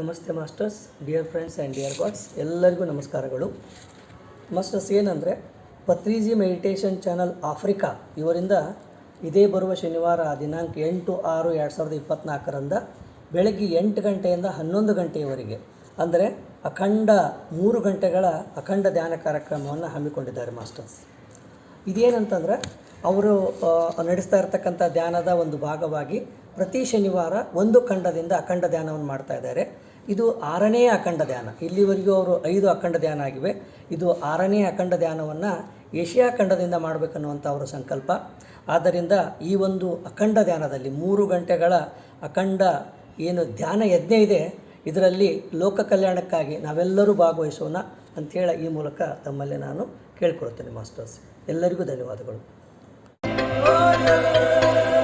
ನಮಸ್ತೆ masters, dear friends and dear God's, ಎಲ್ಲರಿಗೂ ನಮಸ್ಕಾರಗಳು. ಮಾಸ್ಟರ್ಸ್, ಏನಂದರೆ ಪತ್ರಿಜಿ ಮೆಡಿಟೇಷನ್ ಚಾನಲ್ ಆಫ್ರಿಕಾ ಇವರಿಂದ ಇದೇ ಬರುವ ಶನಿವಾರ ದಿನಾಂಕ 8/6/2024 ಬೆಳಗ್ಗೆ 8 ಗಂಟೆಯಿಂದ 11 ಗಂಟೆಯವರೆಗೆ, ಅಂದರೆ ಅಖಂಡ 3 ಗಂಟೆಗಳ ಅಖಂಡ ಧ್ಯಾನ ಕಾರ್ಯಕ್ರಮವನ್ನು ಹಮ್ಮಿಕೊಂಡಿದ್ದಾರೆ ಮಾಸ್ಟರ್ಸ್. ಇದೇನಂತಂದರೆ ಅವರು ನಡೆಸ್ತಾ ಇರ್ತಕ್ಕಂಥ ಧ್ಯಾನದ ಒಂದು ಭಾಗವಾಗಿ ಪ್ರತಿ ಶನಿವಾರ ಒಂದು ಖಂಡದಿಂದ ಅಖಂಡ ಧ್ಯಾನವನ್ನು ಮಾಡ್ತಾ ಇದ್ದಾರೆ. ಇದು 6ನೇ ಅಖಂಡ ಧ್ಯಾನ. ಇಲ್ಲಿವರೆಗೂ ಅವರು 5 ಅಖಂಡ ಧ್ಯಾನ ಆಗಿವೆ. ಇದು 6ನೇ ಅಖಂಡ ಧ್ಯಾನವನ್ನು ಏಷ್ಯಾ ಖಂಡದಿಂದ ಮಾಡಬೇಕನ್ನುವಂಥ ಅವರ ಸಂಕಲ್ಪ. ಆದ್ದರಿಂದ ಈ ಒಂದು ಅಖಂಡ ಧ್ಯಾನದಲ್ಲಿ 3 ಗಂಟೆಗಳ ಅಖಂಡ ಏನು ಧ್ಯಾನ ಯಜ್ಞ ಇದೆ, ಇದರಲ್ಲಿ ಲೋಕ ಕಲ್ಯಾಣಕ್ಕಾಗಿ ನಾವೆಲ್ಲರೂ ಭಾಗವಹಿಸೋಣ ಅಂಥೇಳಿ ಈ ಮೂಲಕ ತಮ್ಮಲ್ಲಿ ನಾನು ಕೇಳ್ಕೊಳ್ತೇನೆ ಮಾಸ್ಟರ್ಸ್. ಎಲ್ಲರಿಗೂ ಧನ್ಯವಾದಗಳು.